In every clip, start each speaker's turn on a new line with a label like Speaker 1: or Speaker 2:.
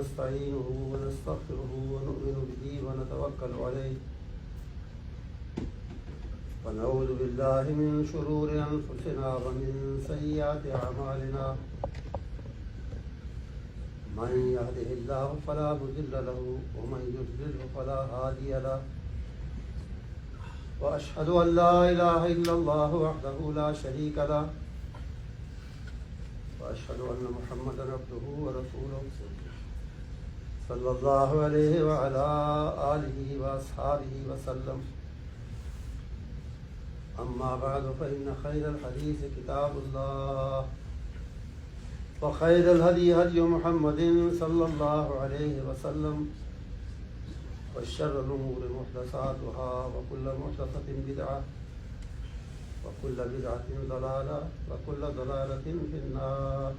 Speaker 1: ونستعينه ونستغفره ونؤمن به ونتوكل عليه ونعوذ بالله من شرور أنفسنا ومن سيئات أعمالنا من يهده الله فلا مضل له ومن يضلل فلا هادي له وأشهد أن لا إله إلا الله وحده لا شريك له وأشهد أن محمدا عبده ورسوله صلى الله عليه وعلى آله وأصحابه وسلم أما بعد فإن خير الحديث كتاب الله وخير الهدي هدي محمد صلى الله عليه وسلم وشر الأمور محدثاتها وكل محدثة بدعة وكل بدعة ضلالة وكل ضلالة في النار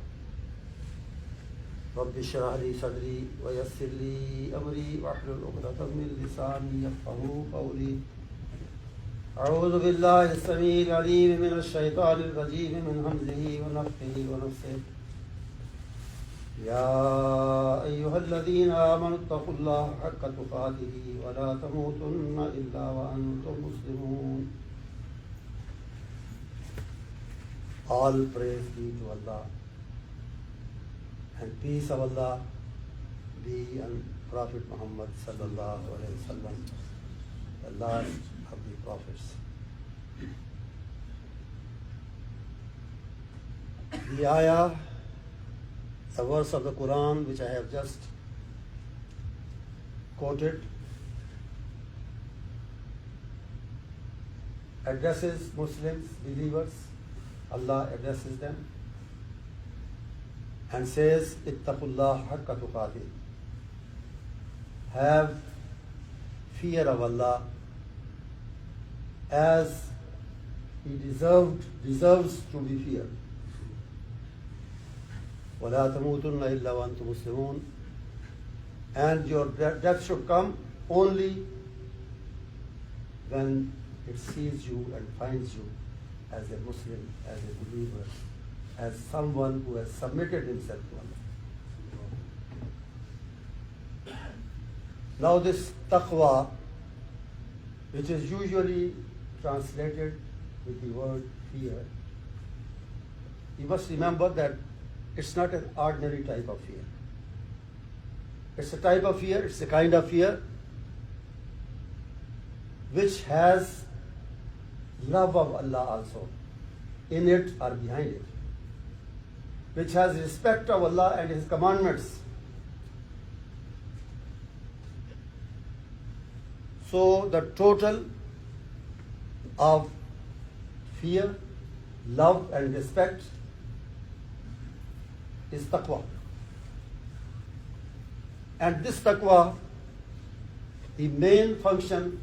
Speaker 1: رب اشرح لي صدري ويسر لي أمري واحلل عقدة من لساني يفقهوا قولي أعوذ بالله السميع العليم من الشيطان الرجيم من همزه ونفخه ونفثه يا أيها الذين آمنوا اتقوا الله حق تقاته ولا تموتن إلا وأنتم مسلمون. All praise be to Allah and peace of Allah be on Prophet Muhammad sallallahu alaihi wasallam, the last of the prophets. The ayah, the verse of the Quran which I have just quoted, addresses Muslims, believers. Allah addresses them and says, Ittaqullah haqqa tuqatih. Have fear of Allah as He deserves to be feared. وَلَا تَمُوتُنَّ إِلَّا وَأَنْتُمْ مُسْلِمُونَ. And your death should come only when it sees you and finds you as a Muslim, as a believer, as someone who has submitted himself to Allah. Now this taqwa, which is usually translated with the word fear, you must remember that it's not an ordinary type of fear. It's a type of fear, it's a kind of fear which has love of Allah also in it or behind it, which has respect of Allah and His commandments. So the total of fear, love and respect is taqwa. And this taqwa, the main function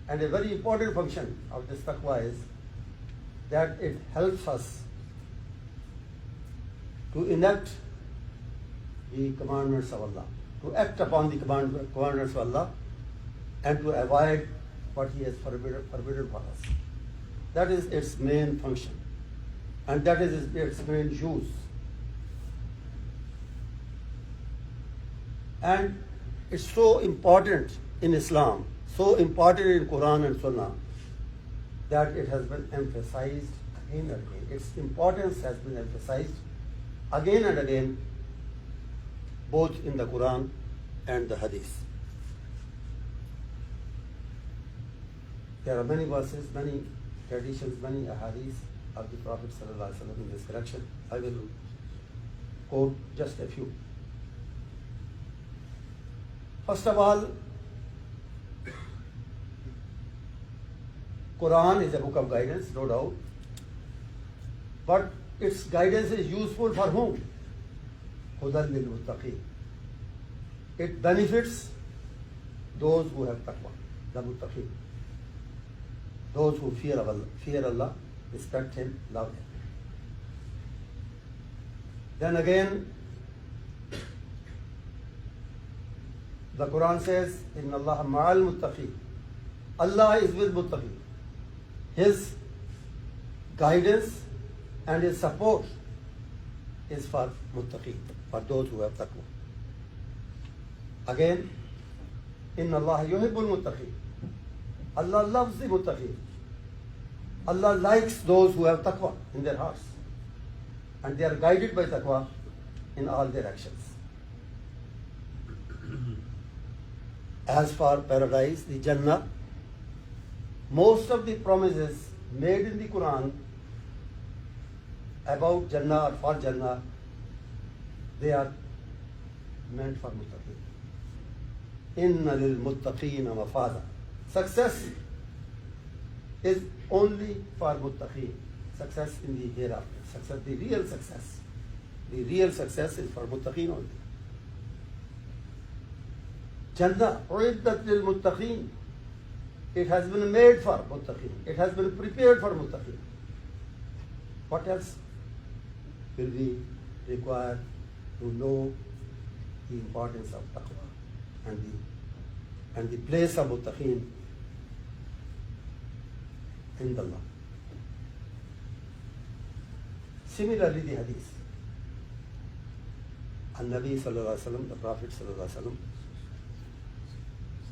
Speaker 1: and a very important function of this taqwa is that it helps us to enact the commandments of Allah, to act upon the commandments of Allah and to avoid what He has forbidden for us. That is its main function and that is its main use. And it's so important in Islam, so important in Quran and Sunnah, that it has been emphasized again and again. Its importance has been emphasized again and again, both in the Quran and the Hadith. There are many verses, many traditions, many ahadith of the Prophet ﷺ in this collection. I will quote just a few. First of all, Quran is a book of guidance, no doubt. But its guidance is useful for whom? Hudan lil muttaqin. It benefits those who have taqwa, the muttaqin. Those who fear Allah, respect Him, love Him. Then again, the Quran says, Inna Allah ma'al muttaqin. Allah is with muttaqin. His guidance and His support is for muttaqin, for those who have taqwa. Again, Inna Allah yuhibbul muttaqin. Allah loves the muttaqin. Allah likes those who have taqwa in their hearts. And they are guided by taqwa in all their actions. As for paradise, the Jannah, most of the promises made in the Quran about Jannah or for Jannah, they are meant for muttaqin. Inna lil muttaqina mafaza. Success is only for muttaqin. Success in the hereafter. Success, the real success. The real success is for muttaqin only. Jannah uiddat lil muttaqin. It has been made for muttaqin. It has been prepared for muttaqin. What else will we require to know the importance of taqwa and the place of muttaqin in Allah? Similarly, the hadith. An-Nabi sallallahu alaihi wasallam, the Prophet sallallahu alaihi wasallam,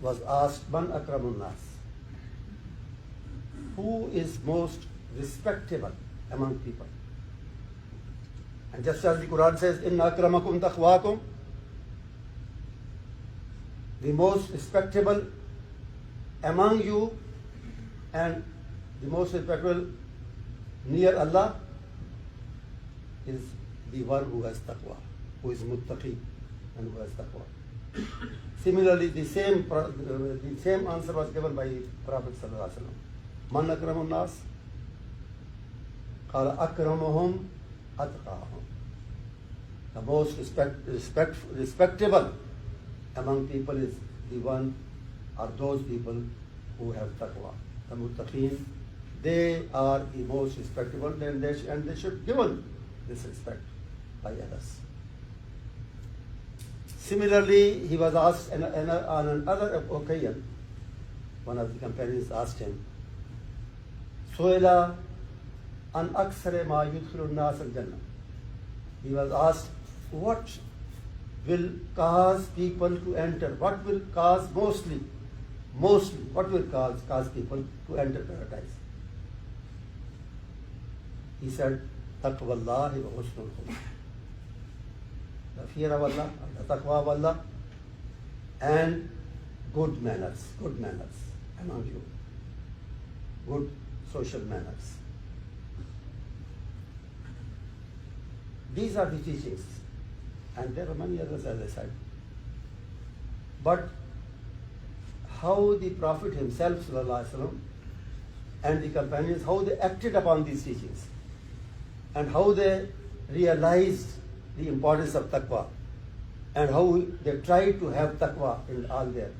Speaker 1: was asked, Man akramun nas? Who is most respectable among people? And just as the Quran says, Inna akramakum taqwakum, the most respectable among you and the most respectable near Allah is the one who has taqwa, who is muttaqi and who has taqwa. Similarly, the same answer was given by Prophet sallallahu alaihi wasallam. Man akramun nas? Qala akramuhum atqahum. The most respectable among people is the one or those people who have taqwa. The muttaqin, they are the most respectable, and they should give this respect by others. Similarly, he was asked on another occasion, one of the companions asked him, Su'ila an aksare ma yudkhilun nas al-jannah. He was asked, what will cause people to enter? What will cause mostly, what will cause people to enter paradise? He said, Taqwallahi wa husnul khuluq. The fear of Allah, the taqwa of Allah, and good manners among you. Good social manners. These are the teachings. And there are many others, as I said. But how the Prophet himself, sallallahu alaihi wasallam, and the companions, how they acted upon these teachings, and how they realized the importance of taqwa, and how they tried to have taqwa in all their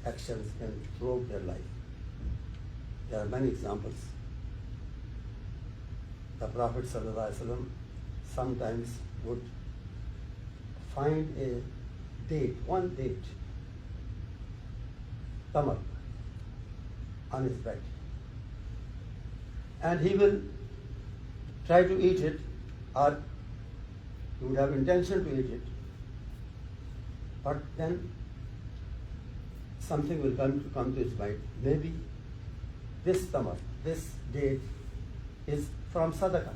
Speaker 1: actions and throughout their life. There are many examples. The Prophet sallallahu alaihi wasallam sometimes would find a date, one date, tamar, on his bed, and he will try to eat it, or he would have intention to eat it, but then something will come to his mind. Maybe this tamar, this date is from sadaqah,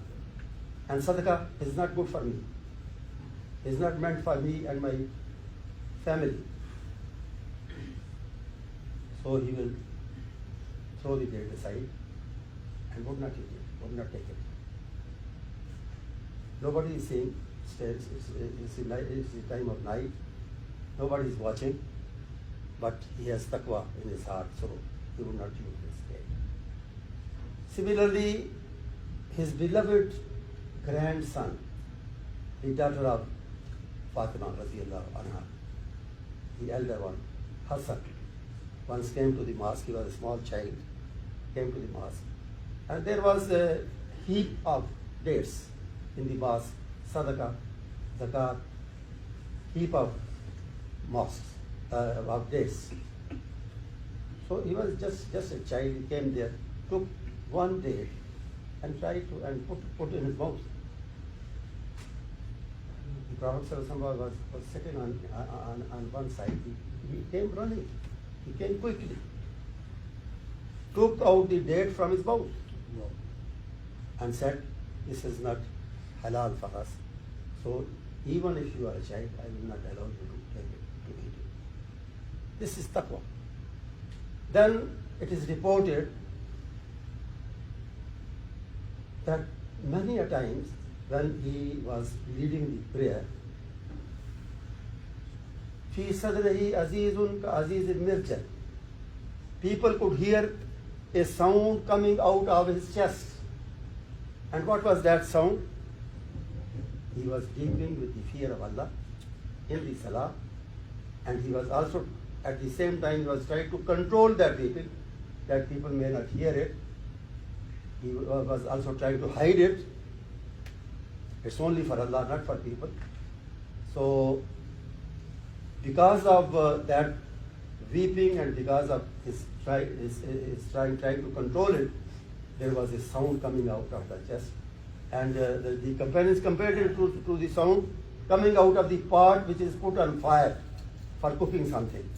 Speaker 1: and sadaqah is not good for me. Is not meant for me and my family. So he will throw the date aside and would not eat it, would not take it. Nobody is seeing, it's the time of night, nobody is watching, but he has taqwa in his heart, so he would not use this date. Similarly, his beloved grandson, the daughter of Fatima radiyallahu anha, the elder one, Hassan, once came to the mosque. He was a small child, came to the mosque, and there was a heap of dates in the mosque, sadaqah, zakat, heap of mosques, of dates. So he was just a child. He came there, took one date, and tried to put in his mouth. Prophet was sitting on one side. He came running. He came quickly, took out the date from his mouth and said, "This is not halal for us. So even if you are a child, I will not allow you to take it, to eat it." This is taqwa. Then it is reported that many a times when he was leading the prayer, فِي صَدْرِهِ عَزِيزٌ كَعَزِيزِ الْمِرْجَلِ, people could hear a sound coming out of his chest. And what was that sound? He was dealing with the fear of Allah in the salah, and he was also at the same time he was trying to control that people may not hear it. He was also trying to hide it. It's only for Allah, not for people. So because of that weeping and because of his trying to control it, there was a sound coming out of the chest. And the companions compared it to the sound coming out of the pot which is put on fire for cooking something.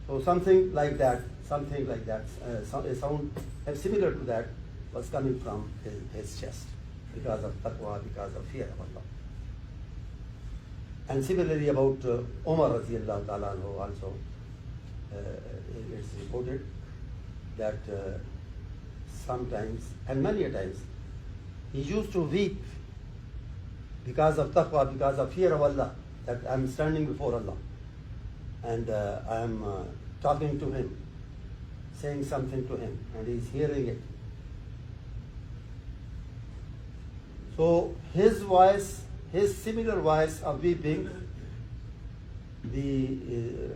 Speaker 1: So something like that, a sound similar to that was coming from his chest because of taqwa, because of fear of Allah. And similarly about Umar radiallahu ta'ala anhu also, it's reported that sometimes and many a times he used to weep because of taqwa, because of fear of Allah, that I'm standing before Allah and I am talking to him, saying something to him, and he's hearing it. So his voice, his similar voice of weeping, the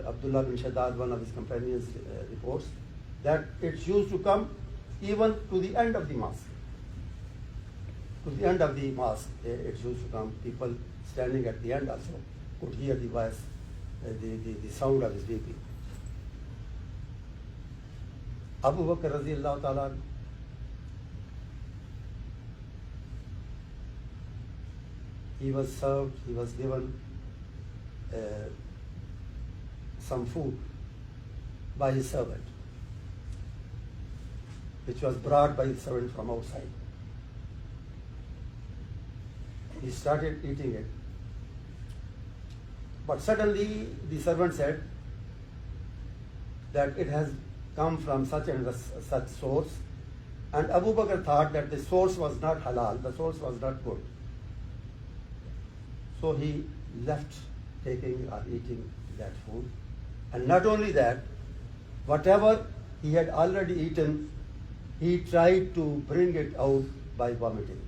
Speaker 1: Abdullah bin Shaddad, one of his companions, reports that it used to come even to the end of the mosque. To the end of the mosque, it used to come. People standing at the end also could hear the voice, the sound of his weeping. Abu Bakr radiallahu ta'ala, he was served, he was given some food by his servant, which was brought by his servant from outside. He started eating it. But suddenly the servant said that it has come from such and such source. And Abu Bakr thought that the source was not halal, the source was not good. So he left taking or eating that food. And not only that, whatever he had already eaten, he tried to bring it out by vomiting,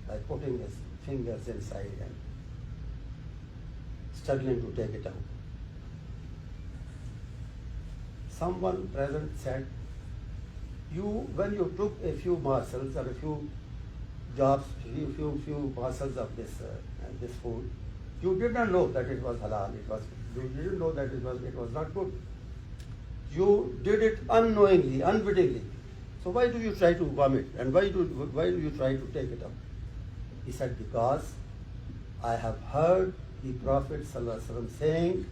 Speaker 1: by putting his fingers inside and struggling to take it out. Someone present said, when you took a few morsels or a few morsels of this food, you did not know that it was halal. You didn't know that it was not good. You did it unknowingly, unwittingly. So why do you try to vomit? And why do you try to take it out? He said, because I have heard the Prophet ﷺ saying,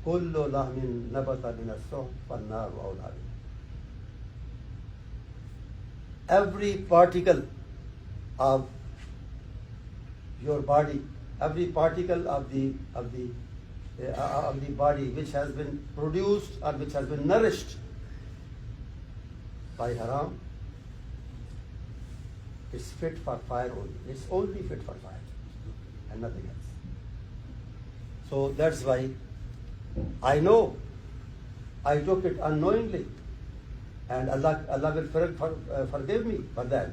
Speaker 1: كُلُّ لَحْمٍ نَبَتَ مِنَ السُّحْتِ فَالنَّارُ أَوْلَىٰ بِهِ. Every particle of your body, every particle of the body which has been produced or which has been nourished by haram, it's fit for fire only. It's only fit for fire and nothing else. So that's why I know I took it unknowingly, and Allah will forgive me for that,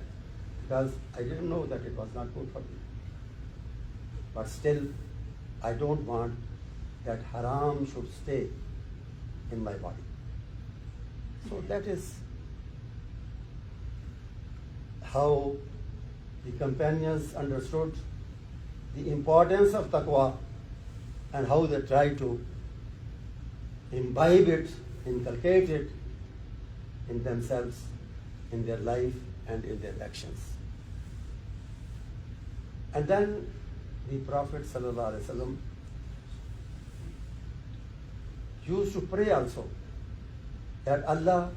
Speaker 1: because I didn't know that it was not good for me. But still, I don't want that haram should stay in my body. So that is how the companions understood the importance of taqwa and how they tried to imbibe it, inculcate it in themselves, in their life and in their actions. And then the Prophet sallallahu alaihi wasallam used to pray also that Allah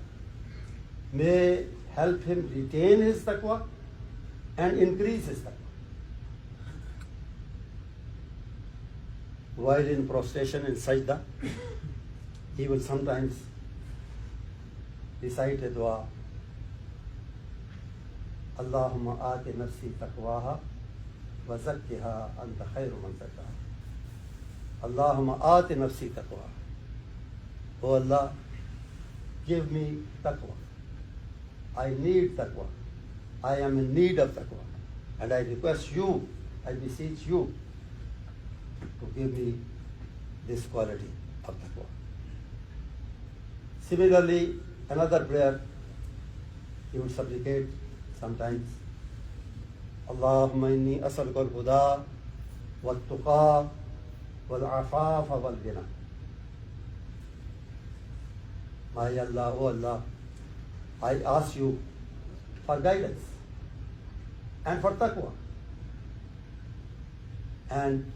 Speaker 1: may help him retain his taqwa and increase his taqwa. While in prostration in sajda, he will sometimes recite a dua, Allahumma aati nafsi taqwaha wa zakkiha anta khayru man zakkaha. Allahumma aati nafsi taqwaha. Oh Allah, give me taqwa. I need taqwa. I am in need of taqwa. And I request you, I beseech you to give me this quality of taqwa. Similarly, another prayer, he would supplicate sometimes, Allahumma inni as'aluka al-huda wal-tuqa wal-afafa wal-ghina. My Allah, oh Allah, I ask you for guidance and for taqwa, and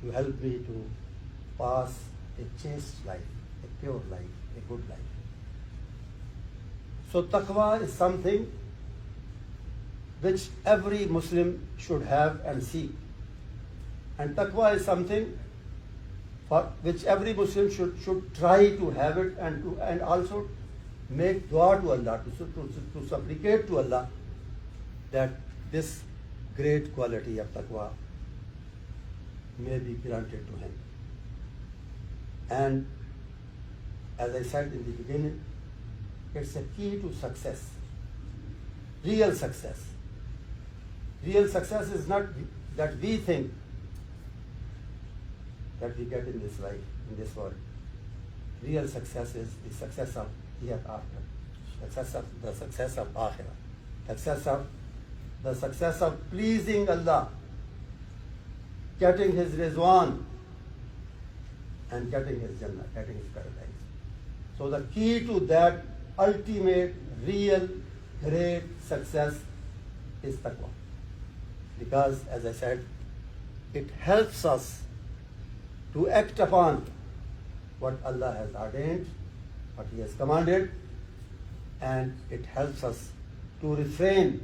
Speaker 1: you help me to pass a chaste life, a pure life, a good life. So taqwa is something which every Muslim should have and seek. And taqwa is something for which every Muslim should try to have it, and also make dua to Allah, to supplicate to Allah that this great quality of taqwa may be granted to him. And as I said in the beginning, it's a key to success, real success. Real success is not that we think that we get in this life, in this world. Real success is the success of hereafter, the success of akhirah, the success of pleasing Allah, getting His Rizwan and getting His Jannah, getting His paradise. So the key to that ultimate, real, great success is taqwa. Because, as I said, it helps us to act upon what Allah has ordained, what He has commanded, and it helps us to refrain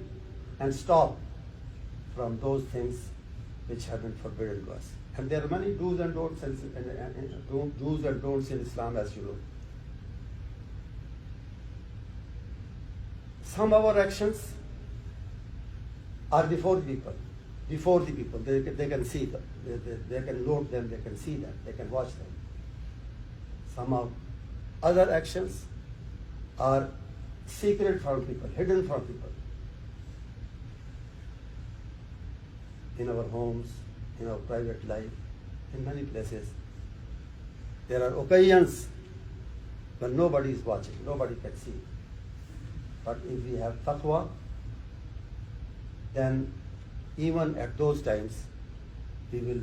Speaker 1: and stop from those things which have been forbidden to us. And there are many do's and don'ts in Islam, as you know. Some of our actions are before the people. They can see them, they can note them, they can see them, they can watch them. Some of other actions are secret from people, hidden from people. In our homes, in our private life, in many places, there are occasions when nobody is watching, nobody can see. But if we have taqwa, then even at those times, we will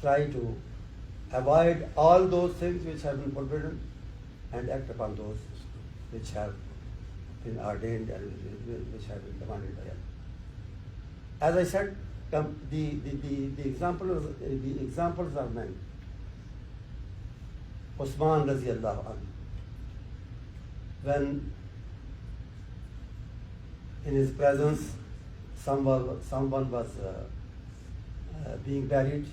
Speaker 1: try to avoid all those things which have been forbidden and act upon those which have been ordained and which have been commanded by Allah. As I said, the examples are many. Usman Raziyallahu anhu, when in his presence someone was being buried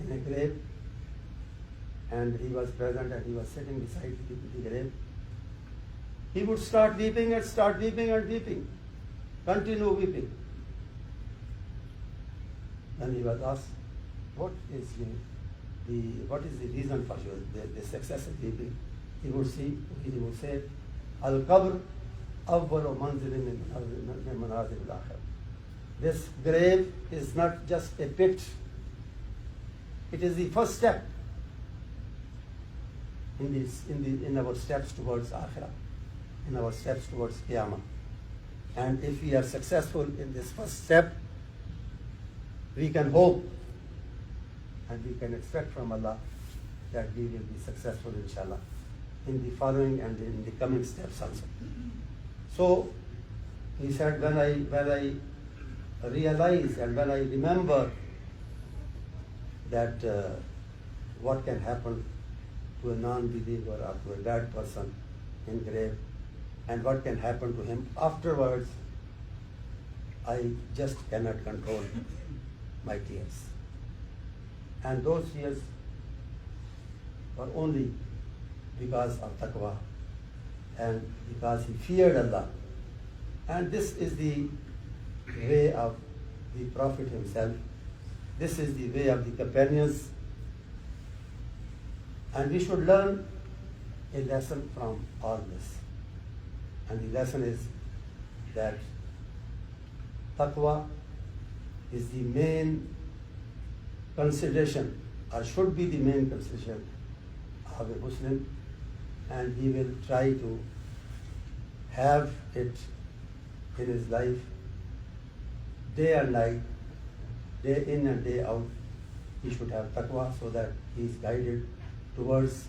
Speaker 1: in a grave, and he was present and he was sitting beside the grave, he would start weeping and weeping, continue weeping. Then he was asked, what is the reason for the successive weeping? He would say, Al-Qabr awwalu manzilin min manazil al-akhirah. This grave is not just a pit, it is the first step in our steps towards akhirah, in our steps towards qiyamah. And if we are successful in this first step, we can hope and we can expect from Allah that we will be successful, inshallah, in the following and in the coming steps also. So he said, when I realize and when I remember that what can happen to a non-believer or to a bad person in grave and what can happen to him afterwards, I just cannot control my tears. And those tears were only because of taqwa and because he feared Allah. And this is the way of the Prophet himself. This is the way of the companions. And we should learn a lesson from all this. And the lesson is that taqwa is the main consideration, or should be the main consideration of a Muslim, and he will try to have it in his life day and night, day in and day out. He should have taqwa so that he is guided towards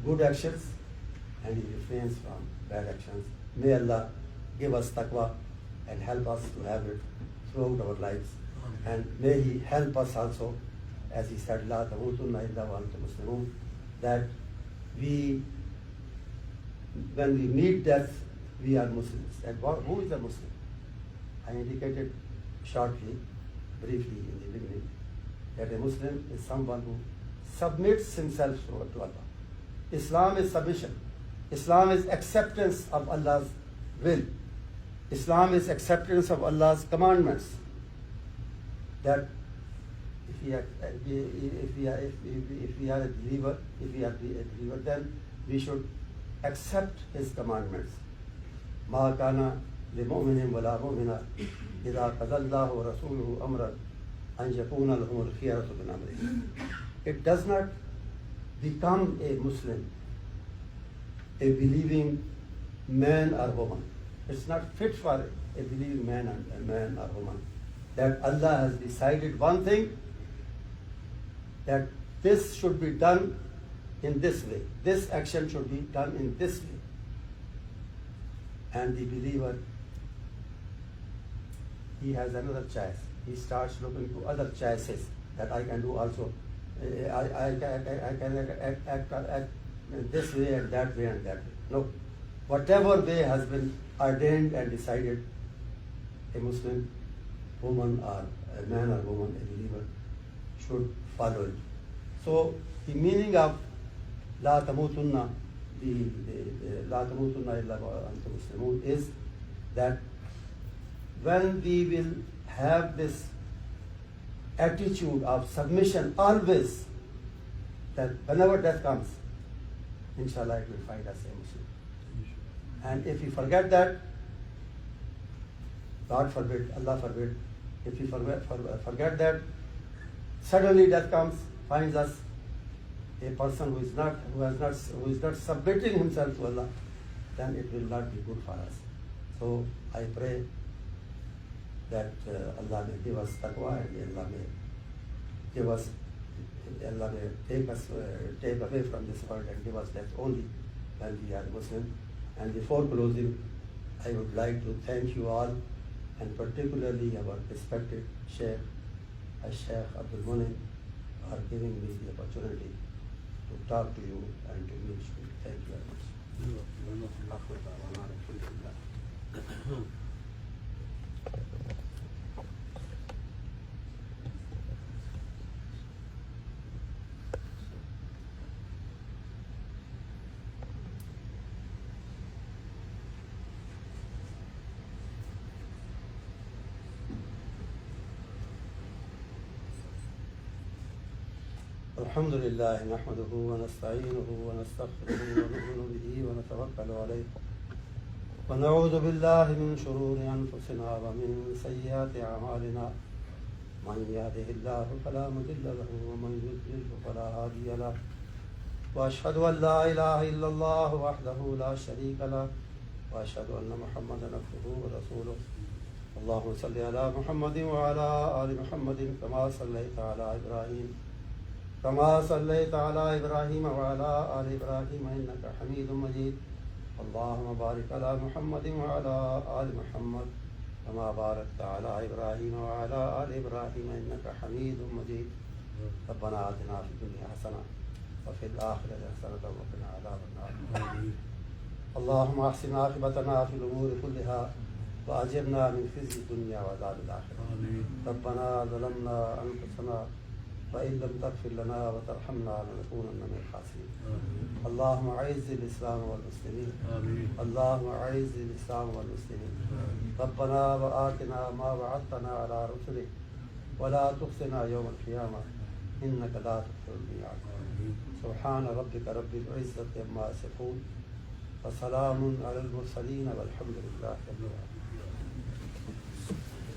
Speaker 1: good actions and he refrains from bad actions. May Allah give us taqwa and help us to have it throughout our lives. And may He help us also, as He said, La tamutunna illa wa antum muslimun, that when we meet death, we are Muslims. And who is a Muslim? I indicated shortly, briefly in the beginning, that a Muslim is someone who submits himself to Allah. Islam is submission. Islam is acceptance of Allah's will. Islam is acceptance of Allah's commandments. That if we are a believer, then we should accept His commandments. مَا كَانَ لِمُؤْمِنٍ وَلَا مُؤْمِنَةٍ إِذَا قَضَى اللَّهُ وَرَسُولُهُ أَمْرًا أَنْ يَكُونَ لَهُمُ الْخِيَرَةُ مِنْ أَمْرِهِمْ. It does not become a Muslim, a believing man or woman. It's not fit for a believing man or woman that Allah has decided one thing, that this should be done in this way, this action should be done in this way. And the believer, he has another choice. He starts looking to other choices that I can do also. I can act this way and that way and that way. No. Whatever way has been ordained and decided, a Muslim woman or a man or woman, a believer, should follow it. So the meaning of La tamutunna, La tamutunna illa wa antum muslimun, is that when we will have this attitude of submission always, that whenever death comes, inshallah it will find us a Muslim. And if we forget that, God forbid, Allah forbid, if we forget that, suddenly death comes, finds us a person who is not submitting himself to Allah, then it will not be good for us. So I pray that Allah may give us taqwa, and Allah may take away from this world and give us death only when we are Muslim. And before closing, I would like to thank you all, and particularly our respected Sheikh, Sheikh Abdul Munim, for giving me the opportunity to talk to you and to meet you. Thank you very much. الحمد لله نحمده ونستعينه ونستغفره ونؤمن به ونتوكل عليه ونعوذ بالله من شرور أنفسنا ومن سيئات أعمالنا من يهده الله فلا مضل له ومن يضلل فلا هادي له وأشهد أن لا إله إلا الله وحده لا شريك له وأشهد أن محمدا عبده ورسوله اللهم صل على محمد وعلى آل محمد كما صليت على إبراهيم وعلى آل إبراهيم إنك حميد مجيد اللهم بارك على محمد وعلى آل محمد كما باركت على إبراهيم وعلى آل إبراهيم إنك حميد مجيد. ربنا آتنا في الدنيا حسنة وفي الآخرة حسنة وقنا عذاب النار. اللهم احسن عاقبتنا في الأمور كلها وأجرنا من خزي الدنيا وعذاب الآخرة. ربنا ظلمنا أنفسنا وإن لم تغفر لنا وترحمنا لنكونن من الخاسرين. اللهم أعز الإسلام والمسلمين. اللهم أعز الإسلام والمسلمين. ربنا وآتنا ما وعدتنا على رسلك ولا تخزنا يوم القيامة إنك لا تخلف الميعاد. سبحان ربك رب العزة عما يصفون وسلام على المرسلين والحمد لله رب العالمين.